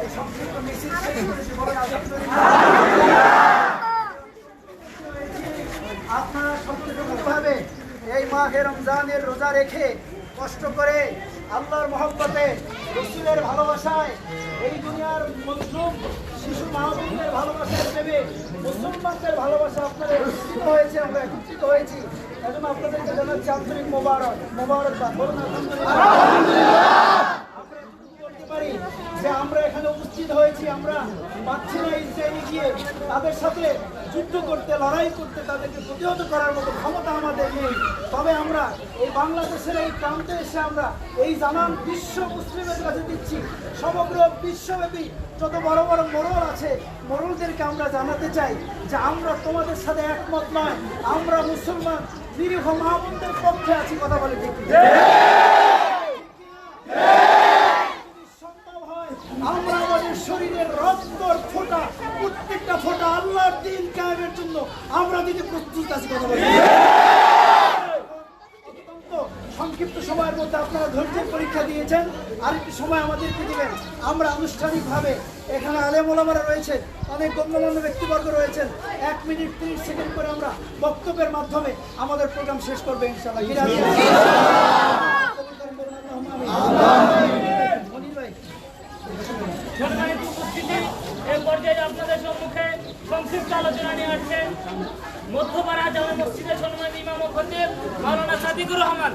এই সংক্ষিপ্ত মিছিল শেষ করেছি। বলেন আলহামদুলিল্লাহ। আপনারা সম্পূর্ণভাবে এই মাহে রমজানের রোজা রেখে কষ্ট করে আল্লাহর মহব্বতে রসুলের ভালোবাসায় এই দুনিয়ার মজলুম শিশু মাহবুবদের ভালোবাসা হিসেবে মুসলমানদের ভালোবাসা আপনাদের একত্রিত হয়েছে, আমরা একত্রিত হয়েছি। এজন্য আপনাদেরকে জানাচ্ছি আন্তরিক মোবারকবাদ। বলুন আলহামদুলিল্লাহ। বলতে পারি যে আমরা এখানে উপস্থিত হয়েছি, আমরা পাচ্ছি না ইসরায়েলে গিয়ে তাদের সাথে যুদ্ধ করতে, লড়াই করতে, তাদেরকে প্রতিহত করার মতো ক্ষমতা আমাদের নেই। তবে আমরা এই বাংলাদেশের এই প্রান্তে এসে আমরা এই জানান বিশ্ব মুসলিমের কাছে দিচ্ছি। সমগ্র বিশ্বব্যাপী যত বড় বড় মোড়ল আছে, মোড়লদেরকে আমরা জানাতে চাই যে আমরা তোমাদের সাথে একমত নয়, আমরা মুসলমান নিরীহ মা বোনদের পক্ষে আছি। কথা বলে ঠিক আমরা আমাদের শরীরের রক্তর ফোঁটা, প্রত্যেকটা ফোঁটা আল্লাহর দ্বীন কায়েমের জন্য আমরা দিতে প্রস্তুত আছি। কথা বলি সংক্ষিপ্ত সময়ের মধ্যে আপনারা ধৈর্যের পরীক্ষা দিয়েছেন, আরেকটি সময় আমাদেরকে দিবেন। আমরা আনুষ্ঠানিকভাবে এখানে আলেম ওলামারা রয়েছেন, অনেক গণ্যমান্য ব্যক্তিবর্গ রয়েছেন, 1 মিনিট 30 সেকেন্ড করে আমরা বক্তব্যের মাধ্যমে আমাদের প্রোগ্রাম শেষ করবে ইনশাআল্লাহ। সম্মানিত উপস্থিতি, এই পর্যায়ে আপনাদের সম্মুখে সংক্ষিপ্ত আলোচনা নিয়ে আসছেন মধ্যপাড়া জামে মসজিদের সম্মানিত ইমাম ও খতিব মাওলানা সাদিকুর রহমান।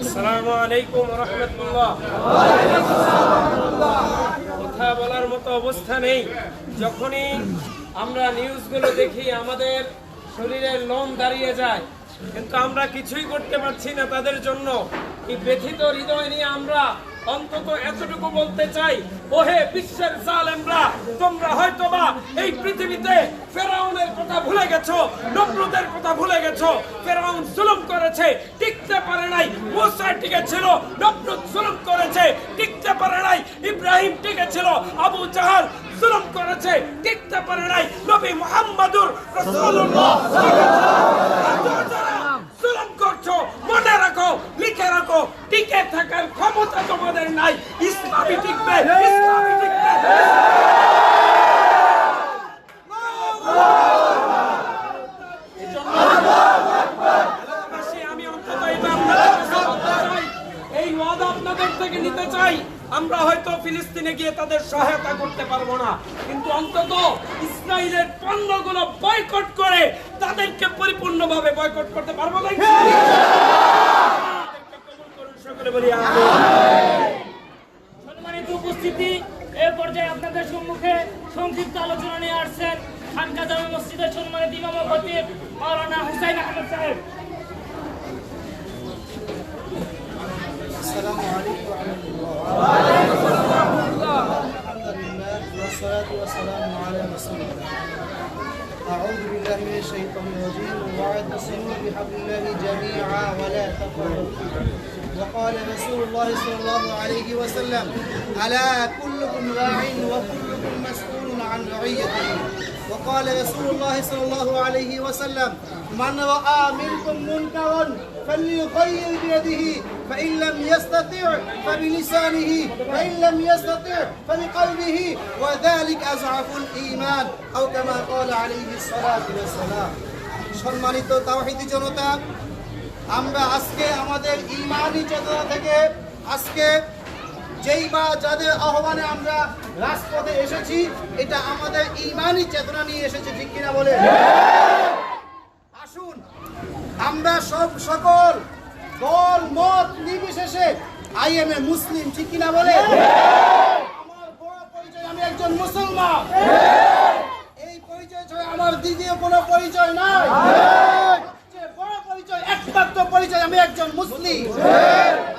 আসসালামু আলাইকুম ওয়া রাহমাতুল্লাহ। কথা বলার মতো অবস্থা নেই। যখনই আমরা নিউজগুলো দেখি আমাদের শরীরের লোম দাঁড়িয়ে যায়, কিন্তু আমরা কিছুই করতে পারছি না তাদের জন্য। এই ব্যথিত হৃদয় নিয়ে আমরা অন্তত এতটুকু বলতে চাই, ওহে বিশ্বের জালেমরা, তোমরা হয়তোবা এই পৃথিবীতে ফেরাউনের কথা ভুলে গেছো, নমরুদের কথা ভুলে গেছো। ফেরাউন জুলুম করেছে, টিকতে পারে নাই। মুসা টিকেছিল, নমরুদ জুলুম করেছে, টিকতে পারে নাই। ইব্রাহিম টিকেছিল, আবু জাহাল জুলুম করেছে, টিকতে পারে নাই। নবী মুহাম্মদুর রাসূলুল্লাহ জুলুম করছো, মনে রাখো, লিখে রাখো, টিকে থাকার ক্ষমতা তোমাদের নাই। ইসলামই টিকবে, ইসলামই টিকবে। আমি অন্তত এই ওয়াদা আপনাদের থেকে নিতে চাই। আমরা হয়তো ফিলিস্তিনে গিয়ে তাদের সহায়তা করতে পারবো না, কিন্তু অন্তত ইসরায়েলের পণ্যগুলো বয়কট করে তাদেরকে পরিপূর্ণভাবে বয়কট করতে পারবো না। সম্মানিত উপস্থিতি, এই পর্যায়ে আপনাদের সম্মুখে সংক্ষিপ্ত আলোচনা নিয়ে আসছেন খানকা জামে মসজিদের সম্মানিত ইমাম ও খতিব মাওলানা হুসাইন আহমদ সাহেব। السلام عليكم ورحمة الله. وعليكم السلام ورحمة الله. الحمد لله والصلاة والسلام على رسول الله. أعوذ بالله من الشيطان الرجيم واعتصموا بحبل الله جميعا ولا تفرقوا. وقال رسول الله صلى الله عليه وسلم: ألا كلكم راع وكلكم مسؤول عن رعيته. وقال رسول الله صلى الله عليه وسلم: من رأى منكم منكرا فليغير بيده فإن لم يستطع فبلسانه فإن لم يستطع فبقلبه وذلك أضعف الإيمان أو كما قال عليه الصلاة والسلام. সম্মানিত তাওহীদি জনতা, আমরা আজকে আমাদের ঈমানি চেতনা থেকে আজকে যেই বা যাদের আহ্বানে আমরা রাজপথে এসেছি, এটা আমাদের ঈমানি চেতনা নিয়ে এসেছি, ঠিক কিনা বলে? আসুন আমরা সকল দল মত নির্বিশেষে আই এম এ মুসলিম, ঠিক কিনা বলে? আমার বড় পরিচয়, আমি একজন মুসলমান। এই পরিচয় ছাড়া আমার দ্বিতীয় কোনো পরিচয় নাই। সবচেয়ে বড় পরিচয়, একমাত্র পরিচয়, আমি একজন মুসলিম।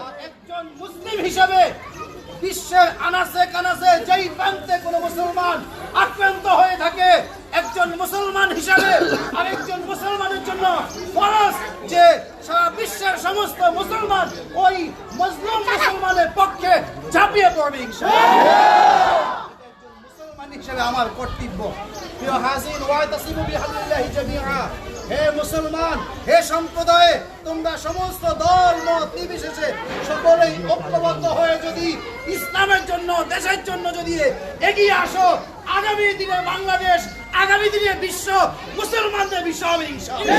আর একজন মুসলিম হিসাবে বিশ্বের আনাচে কানাচে যেই প্রান্তে কোনো মুসলমান আক্রান্ত হয়ে থাকে, একজন মুসলমান হিসাবে আরেকজন মুসলমানের জন্য ফরজ যে সারা বিশ্বের সমস্ত মুসলমান ওই মজলুম মুসলমানের পক্ষে ঝাঁপিয়ে পড়বে ইনশাআল্লাহ। মুসলমান হিসেবে আমার কর্তব্য। প্রিয় হাজির, ওয়াতাসিমু বিহাবলিল্লাহি জামিআ, হে মুসলমান, হে সম্প্রদায়, তোমরা সমস্ত দল মত নির্বিশেষে সকলেই ঐক্যবদ্ধ হয়ে যদি ইসলামের জন্য, দেশের জন্য যদি এগিয়ে আসো, আগামী দিনে বাংলাদেশ, আগামী দিনে বিশ্ব মুসলমানদের বিশ্ব হবে ইনশাআল্লাহ।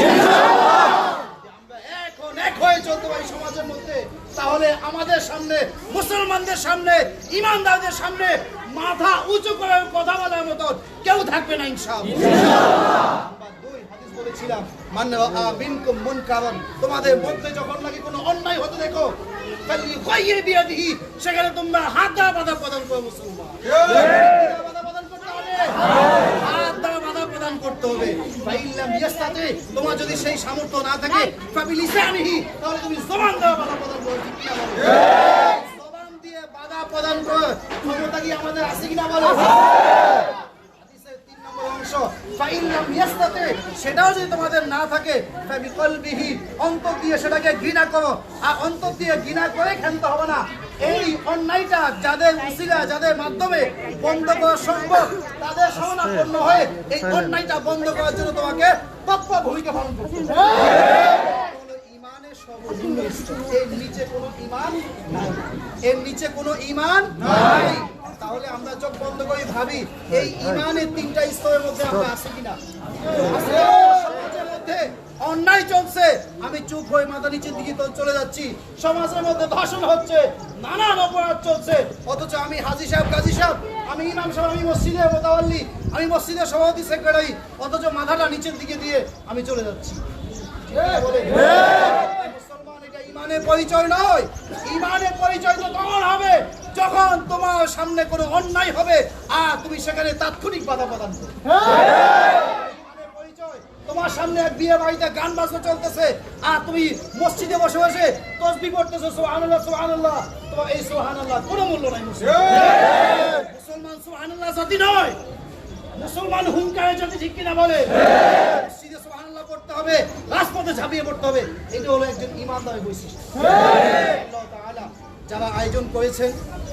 আমরা এখন এক হয়ে চলতে পারি সমাজের মধ্যে, তাহলে আমাদের সামনে, মুসলমানদের সামনে, ইমানদারদের সামনে মাথা উঁচু করে কথা বলার মতো কেউ থাকবে না ইনশাআল্লাহ। বলেছিলাম মানে মিনকুম মুনকারান, তোমাদের মধ্যে যখন নাকি কোনো অন্যায় হতে দেখো বিয়াদিহি, সেখানে তোমরা হাত দ্বারা বাধা প্রদান করো। মুসলমান বাধা প্রদান করতে হবে, হাত দ্বারা বাধা প্রদান করতে হবে। ফাইল্লাম ইয়াস্তাতি, তোমার যদি সেই সামর্থ্য না থাকে, ফাবিলিসানিহি, তাহলে তুমি জবান দ্বারা বাধা প্রদান করো। ঠিক কি না বলো? জবান দিয়ে বাধা প্রদান করো ক্ষমতা কি আমাদের আছে কিনা বলো? সেটাও যদি তোমাদের না থাকে, অন্তর দিয়ে সেটাকে ঘৃণা করো। আর অন্তর দিয়ে ঘৃণা করে খেলতে হবে না। এই অন্যায়টা যাদের উসিলা, যাদের মাধ্যমে বন্ধ করা সম্ভব, তাদের শরণাপন্ন হয়ে এই অন্যায়টা বন্ধ করার জন্য তোমাকে তৎপর ভূমিকা পালন করতে হবে। ইমানের সর্বনিম্ন স্তর, এর নিচে কোনো ইমান নাই, এর নিচে কোনো ইমান নাই। তাহলে আমরা চোখ বন্ধ করে ভাবি এই ইমানের তিনটা স্তরের মধ্যে আমরা আছি কিনা? সমাজের মধ্যে অন্যায় চলছে, আমি চুপ হয়ে মাথা নিচের দিকে চলে যাচ্ছি। সমাজের মধ্যে ধর্ষণ হচ্ছে, নানান অপরাধ চলছে, অথচ আমি হাজী সাহেব, গাজী সাহেব, আমি ইমাম সাহেব, আমি মসজিদের মোতাওয়াল্লি, আমি মসজিদের সভাপতি, সেক্রেটারি, অথচ মাথাটা নিচের দিকে দিয়ে আমি চলে যাচ্ছি। মুসলমান, এটা ইমানের পরিচয় নয়। ইমানের পরিচয় তো তখন হবে যখন তোমার সামনে কোনো অন্যায় হবে আর তুমি সেখানে তাৎক্ষণিক বাধা প্রদান করবে। ইমানের পরিচয়, তোমার সামনে এক বিয়ে বাড়িতে গান বাজনা চলতেছে আর তুমি মসজিদে বসে বসে তাসবিহ পড়তেছো, সুবহানাল্লাহ সুবহানাল্লাহ, তোমার এই সুবহানাল্লাহ কোনো মূল্য নাই। মুসলমান সুবহানাল্লাহ জাতি নয়, মুসলমান হুঙ্কারে জাতি। ঠিক কিনা বলে? মসজিদে সুবহানাল্লাহ পড়তে হবে, রাজপথে ঝাঁপিয়ে পড়তে হবে। এটা হলো একজন ইমানদারের বৈশিষ্ট্য। আল্লাহ তাআলা যারা আয়োজন করেছেন,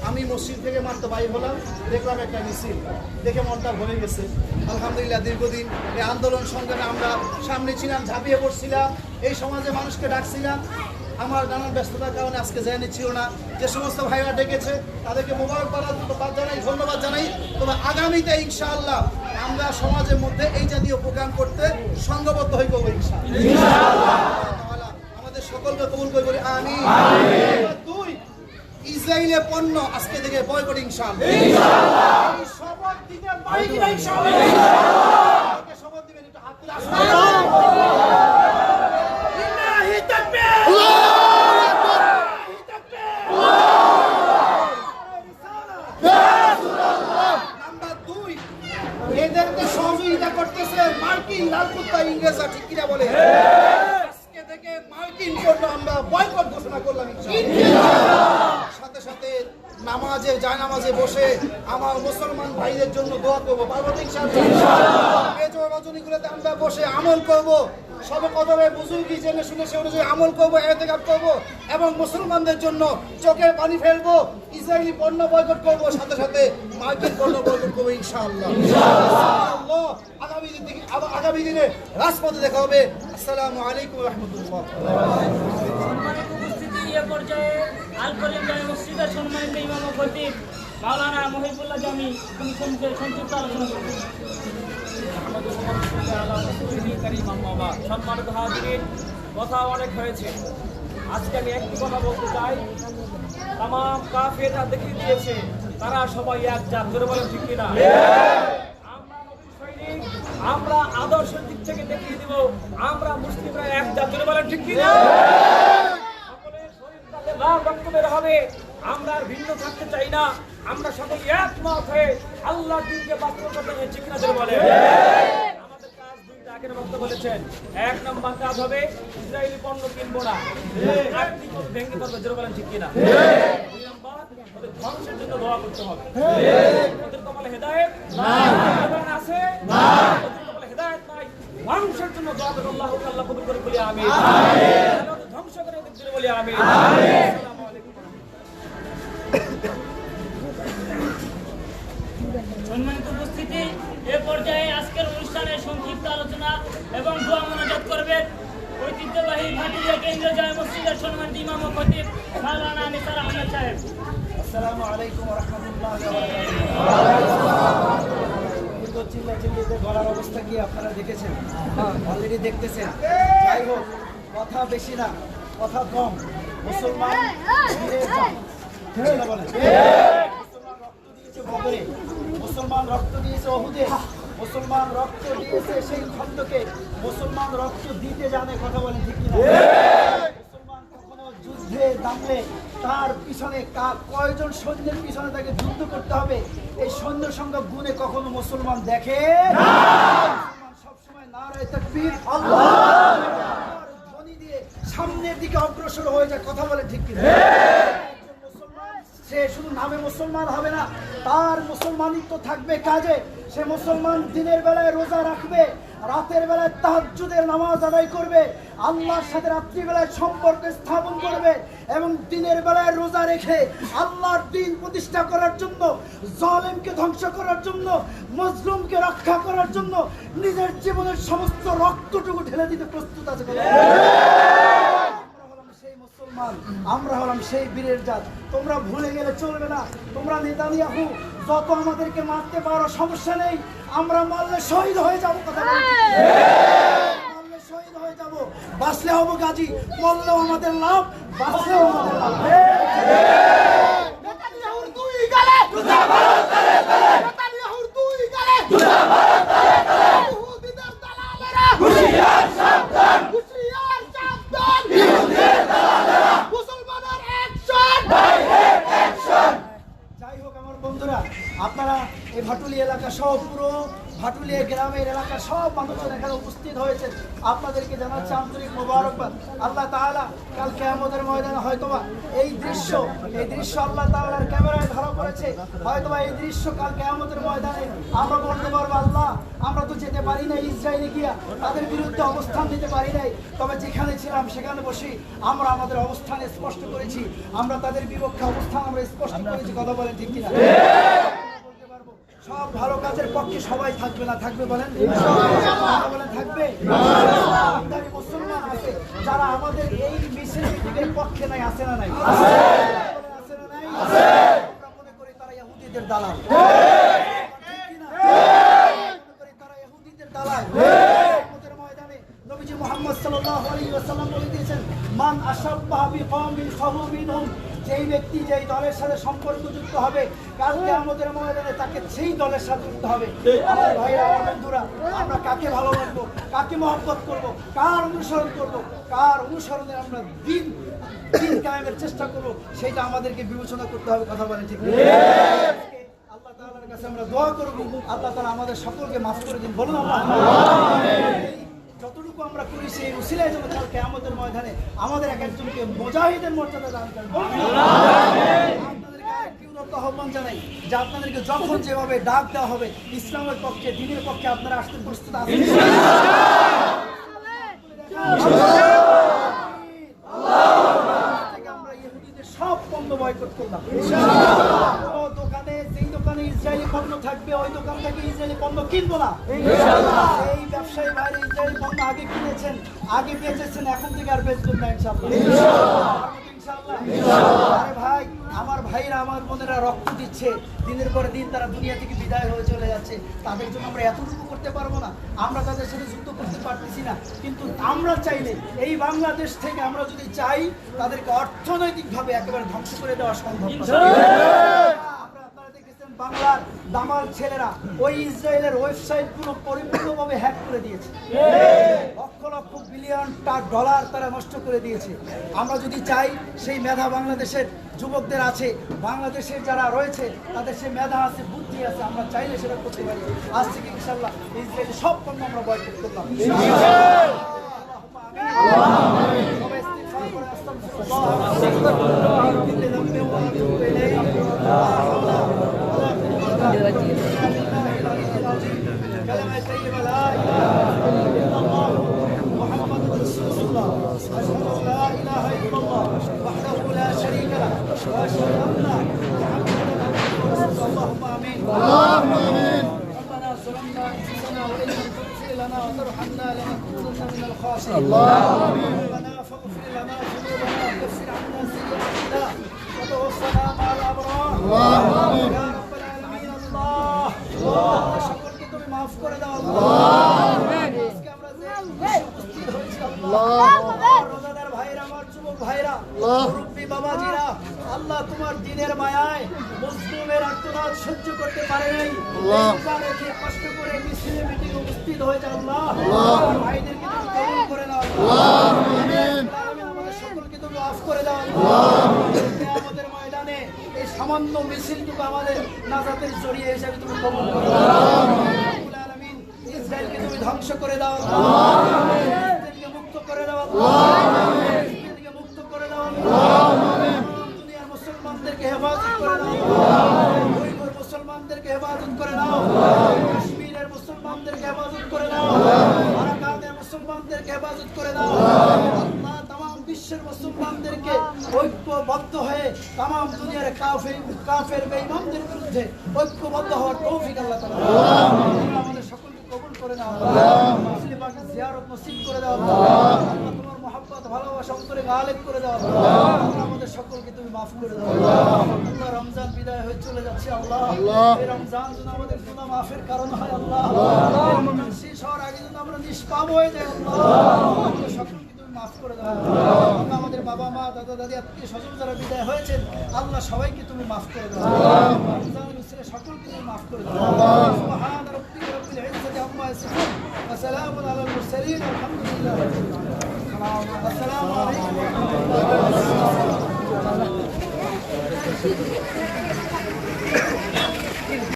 আমি মসজিদ থেকে মাত্র বাইর হলাম, দেখলাম একটা মিছিল, দেখে মনটা ভরে গেছে। আলহামদুলিল্লাহ, দীর্ঘদিন এই আন্দোলন সংগ্রামে আমরা সামনে ছিলাম, ঝাঁপিয়ে পড়ছিলাম, এই সমাজে মানুষকে ডাকছিলাম। আমার নানান ব্যস্ততার কারণে আজকে জানি ছিল না। যে সমস্ত ভাইরা ডেকেছে তাদেরকে মোবারকবাদ জানাই, ধন্যবাদ জানাই। তবে আগামীতে ইনশাআল্লাহ আমরা সমাজের মধ্যে এই জাতীয় প্রোগ্রাম করতে সংঘবদ্ধ হয়ে করবো ইনশাআল্লাহ। আমাদের সকলকে কবুল করে বলি আমিন। দুই, ইসরায়েলের পণ্য আজকে থেকে বয়কট ইনশাআল্লাহ। এই শপথ দিতে পারি কিনা ইনশাআল্লাহ? শপথ দিবেন, একটু হাত তুলে আসুন। ইল্লাহি তাকবীর, আল্লাহু আকবার, নাম্বার 2, এদেরকে সহযোগিতা করতেছে মার্কিন লাল কুত্তা ইংরেজরা। ঠিক কিনা বলে? আজকে থেকে মার্কিন পণ্য আমরা বয়কট ঘোষণা করলাম ইনশাআল্লাহ। সাথে সাথে নামাজে, জায়নামাজে বসে আমার মুসলমান ভাইদের জন্য দোয়া করবো, পারবো ইনশাআল্লাহ। বেজোর রজনীগুলোতে আমরা বসে আমল করবো, সবে কদরে বুজুর্গি জেনে শুনে সে অনুযায়ী আমল করবো, ইতিকাফ করবো এবং মুসলমানদের জন্য চোখের পানি ফেলবো। ইসরায়েলি পণ্য বয়কট করবো, সাথে সাথে মার্কিন পণ্য বয়কট করবো ইনশাআল্লাহ। আগামী দিনে রাজপথে দেখা হবে। আসসালামু আলাইকুম ওয়া রাহমাতুল্লাহ। এ পর্যায়ে আল করিম জামে মসজিদের সম্মানিত ইমাম ও খতিব মাওলানা মহিবুল্লাহ জামি তিনি সংক্ষিপ্ত আলোচনা করবেন। সম্মানিত হাজিরিন, কথা অনেক হয়েছে, আজকে আমি একটি কথা বলতে চাই। তাম কাফেররা দেখিয়ে দিয়েছে তারা সবাই এক জাত, ধরে বলেন ঠিক কিনা? আমরা নবীর সৈনিক, আমরা আদর্শের দিক থেকে দেখিয়ে দিব আমরা মুসলিমরা এক জাত, ধরে বলেন ঠিক কিনা? লাল রক্ত বের হবে, আমরা আর ভিন্ন থাকতে চাই না। আমরা সকলে একমত হয়ে আল্লাহ দিনকে বাস্তব করতে চাই, ঠিক না? বলে আমাদের কাজ দুইটা, আগের বক্তব্য বলেছেন। 1 নম্বর কাজ হবে ইসরায়েলি পণ্য কিনবো না, ভেঙে করবো, জোরে বলেন ঠিক কিনা? 2 নম্বর, ওদের ধ্বংসের জন্য দোয়া করতে হবে। ওদের কপালে হেদায়েত আছে না, ওদের কপালে হেদায়েত নাই, ধ্বংসের জন্য দোয়া করবো। আল্লাহ আল্লাহ কবুল করে বলি আমিন। ধ্বংস করে ওদের জন্য বলি আমিন। আসসালামু আলাইকুম। সম্মানিত উপস্থিতি, এ পর্যায়ে আজকের অনুষ্ঠানের সংক্ষিপ্ত আলোচনা এবং দোয়া মোনাজাত করে আসসালামু আলাইকুম ওয়া রাহমাতুল্লাহি ওয়া বারাকাতুহু। চিল্লাচিল্লিতে গলার অবস্থা কি আপনারা দেখেছেন? অলরেডি দেখতেছেন। যাই হোক, কথা বেশি না, কথা কম। মুসলমান ফিরে যান। ঠিক না বলেন? মুসলমান রক্ত দিয়েছে বদরে, মুসলমান রক্ত দিয়েছে ওহুদে, মুসলমান রক্ত দিয়েছে সেই খন্দকে, মুসলমান রক্ত দিতে জানে। কথা বলেন ঠিক কিনা? মুসলমান কখনো যুদ্ধে নামলে তার পিছনে কয়জন সৈন্যের পিছনে তাকে যুদ্ধ করতে হবে এই সৈন্য সংখ্যা গুণে কখনো মুসলমান দেখে না। মুসলমান সবসময় নারায়ে তাকবীর আল্লাহু আকবার ধ্বনি দিয়ে সামনের দিকে অগ্রসর হয়ে যায়। কথা বলে ঠিক কিনা? সে শুধু নামে মুসলমান হবে না, তার মুসলমানিত্ব থাকবে কাজে। সে মুসলমান দিনের বেলায় রোজা রাখবে, রাতের বেলায় তাহাজ্জুদের নামাজ আদায় করবে, আল্লাহর সাথে রাত্রিবেলায় সম্পর্ক স্থাপন করবে এবং দিনের বেলায় রোজা রেখে আল্লাহর দ্বীন প্রতিষ্ঠা করার জন্য, জালেমকে ধ্বংস করার জন্য, মজলুমকে রক্ষা করার জন্য নিজের জীবনের সমস্ত রক্তটুকু ঢেলে দিতে প্রস্তুত আছে। আমরা হলাম সেই বীরের জাত। তোমরা ভুলে গেলে চলবে না। তোমরা নেতানিয়াহু যত আমাদেরকে মারতে পারো সমস্যা নেই, আমরা মারলে শহীদ হয়ে যাবো। কথা মারলে শহীদ হয়ে যাব, বাঁচলে হবো গাজী, মরলেও আমাদের লাভ, বাঁচলেও আমাদের লাভ। নেতানিয়াহুর দুই গালে জিন্দাবাদ, নেতানিয়াহুর দুই গালে জিন্দাবাদ, ইহুদিদের দালালেরা হুঁশিয়ার সাবধান, হুঁশিয়ার সাবধান, ইহুদিদের দালালেরা মুসলমানের অ্যাকশন, ডাইরেক্ট অ্যাকশন। যাই হোক আমার বন্ধুরা, আপনারা এই ভাটুলি এলাকা সহ পুরো ভাটুলিয়া গ্রামের এলাকার সব মানুষজন এখানে উপস্থিত হয়েছেন। আপনাদেরকে জানাচ্ছি আন্তরিক মোবারকবাদ। আল্লাহ তাআলা কাল কিয়ামতের ময়দানে হয়তোবা এই দৃশ্য আল্লাহ তাআলার ক্যামেরায় ধরা পড়েছে। হয়তোবা এই দৃশ্য কাল কিয়ামতের ময়দানে আমরা বলতে পারবো, আল্লাহ আমরা তো যেতে পারি না ইসরায়েলে গিয়া, তাদের বিরুদ্ধে অবস্থান নিতে পারি নাই, তবে যেখানে ছিলাম সেখানে বসে আমরা আমাদের অবস্থান স্পষ্ট করেছি, আমরা তাদের বিপক্ষে অবস্থান আমরা স্পষ্ট করেছি। কথা বলেন ঠিক কিনা? সব ভালো কাজের পক্ষে সবাই থাকবে না, থাকবে বলেন? বলেন থাকবে। মুসলমান আছে যারা আমাদের এই মিছিলের পক্ষে নাই, আছে না নাই? আছে না নাই? আমরা মনে করি তারা ইহুদিদের দালাল, তারা ইহুদিদের দালাল। কিয়ামতের ময়দানে নবীজি মুহাম্মদ সাল্লাল্লাহু আলাইহি ওয়াসাল্লাম বলে দিয়েছেন, মান আশাব্বাহা বিকওমিন ফাহুয়া মিনহুম। যেই ব্যক্তি যেই দলের সাথে সম্পর্কযুক্ত হবে কাল কিয়ামতের ময়দানে তাকে সেই দলের সাথে যুক্ত হবে। আমার ভাইরা, আমার বন্ধুরা, আমরা কাকে ভালোবাসবো, কাকে মহব্বত করব, কার অনুসরণ করব, কার অনুসরণে আমরা দিন কায়েমের চেষ্টা করব, সেটা আমাদেরকে বিবেচনা করতে হবে। কথা বলেন ঠিক? আল্লাহ তাআলার কাছে আমরা দোয়া করব, আল্লাহ তাআলা আমাদের সকলকে মাফ করে দিন। বলুন আল্লাহ। যতটুকু আমরা করি সেই উসিলায় যেন কাল কিয়ামতের ময়দানে আমাদের এক একজনকে মুজাহিদের মর্যাদা দান করেন। আপনাদেরকে আরেকটি উদাত্ত আহ্বান জানাই যে আপনাদেরকে যখন যেভাবে ডাক দেওয়া হবে ইসলামের পক্ষে, দ্বীনের পক্ষে আপনারা আসতে প্রস্তুত আছেন? আমরা ইহুদিদের সব পণ্য বয়কট করলাম। দোকানে যেই দোকানে ইসরায়েলি পণ্য থাকবে ওই দোকান থেকে ইসরায়েলি পণ্য কিনবো না। এই ব্যবসায়ী বাইরে ইসরায়েলি পণ্য আগে কিনেছেন, আগে বেচেছেন, এখন থেকে আর বেচবেন না ইনশাআল্লাহ। আরে ভাই, আমার ভাইরা, আমার বোনেরা রক্ত দিচ্ছে, দিনের পরে দিন তারা দুনিয়া থেকে বিদায় হয়ে চলে যাচ্ছে, তাদের জন্য আমরা এতটুকু করতে পারবো না? আমরা তাদের সাথে যুদ্ধ করতে পারতেছি না, কিন্তু আমরা চাইলে এই বাংলাদেশ থেকে আমরা যদি চাই তাদেরকে অর্থনৈতিকভাবে একেবারে ধ্বংস করে দেওয়া সম্ভব। বাংলার দামাল ছেলেরা ওই ইসরায়েলের ওয়েবসাইট গুলো পরিপূর্ণভাবে হ্যাক করে দিয়েছে, লক্ষ লক্ষ বিলিয়ন ডলার তারা নষ্ট করে দিয়েছে। আমরা যদি চাই, সেই মেধা বাংলাদেশের যুবকদের আছে, বাংলাদেশের যারা রয়েছে তাদের সেই মেধা আছে, বুদ্ধি আছে, আমরা চাইলে সেটা করতে পারি। আজ থেকে ইনশাআল্লাহ ইসরায়েলি সব পণ্য আমরা বয়কট করলাম। كلمة طيبة لا إله إلا الله محمد رسول الله أشهد أن لا إله إلا الله وحده لا شريك له وأشهد أن محمدا عبده ورسوله اللهم آمين. اللهم آمين. ربنا ظلمنا أنفسنا وإن لم تغفر لنا وترحمنا لنكونن من الخاسرين. اللهم آمين. ربنا فاغفر لنا ذنوبنا وكفر عنا سيئاتنا وتوفنا مع الأبرار. ইয়া রাব্বাল আলামিন আল্লাহ আল্লাহ সকলকে তুমি মাফ করে দাও আল্লাহ আজকে আমরা যে উপস্থিত হয়েছি আল্লাহ রোজাদার ভাইরা আমার যুবক ভাইরা মুরব্বী বাবাজিরা আল্লাহ তোমার দিনের মায়ায় মুসলিমের আর্তনাদ সহ্য করতে পারে নাই রোজা রেখে কষ্ট করে মিছিলে মিটিং উপস্থিত হয়েছে আল্লাহ ভাইদেরকে তুমি কবুল করে নাও আমিন আমাদের সকলকে তুমি মাফ করে দাও আমাদের ময়দানে এই সামান্য মিছিলটুকু আমাদের নাজাতের জড়িয়ে হিসেবে তুমি কবুল করে দাও রব্বুল আলামিন ইসরায়েলকে তুমি ধ্বংস করে দাও ইসরায়েলকে মুক্ত করে দাও ইসরায়েলকে মুক্ত করে দাও দুনিয়ার মুসলমানদেরকে হেফাজত করে দাও উইঘুর মুসলমানদেরকে হেফাজত করে দাও কাশ্মীরের মুসলমানদেরকে হেফাজত করে দাও আরাকানের মুসলমানদেরকে হেফাজত করে দাও আল্লাহ तमाम বিশ্বের মুসলমানদেরকে ঐক্যবদ্ধ হয়ে तमाम দুনিয়ার কাফের বেঈমানদের বিরুদ্ধে ঐক্যবদ্ধ হওয়ার তৌফিক আল্লাহ তাআলা আল্লাহ আমাদের সকলকে কবুল করে নাও মুসলিম পাকের জিয়ারত নসিব করে দাও আল্লাহ তোমার মহব্বত ভালোবাসা অন্তরে গালিব করে দাও আল্লাহ আমাদের সকলকে তুমি মাফ করে দাও আল্লাহ রমজান বিদায় হয়ে চলে যাচ্ছে আল্লাহ এই রমজান যেন আমাদের গুনাহ মাফের কারণ হয় আল্লাহ রমজান শেষ হওয়ার আগে যেন আমরা নিষ্পাপ হয়ে যাই আল্লাহ আমাদের সকলকে মাফ করে দাও আল্লাহ আমাদের বাবা মা দাদা দাদি আত্মীয় স্বজন যারা বিদায় হয়েছেন আল্লাহ সবাইকে তুমি মাফ করে দাও রমজানের উসিলায় সকলকে তুমি মাফ করে দাও সুবহান রাব্বিকা রাব্বিল ইজ্জাতি আম্মা ইয়াসিফুন ওয়া সালামুন আলাল মুরসালিন আলহামদুলিল্লাহ রাব্বিল আলামিন আসসালামু আলাইকুম ওয়া রাহমাতুল্লাহি ওয়া বারাকাতুহু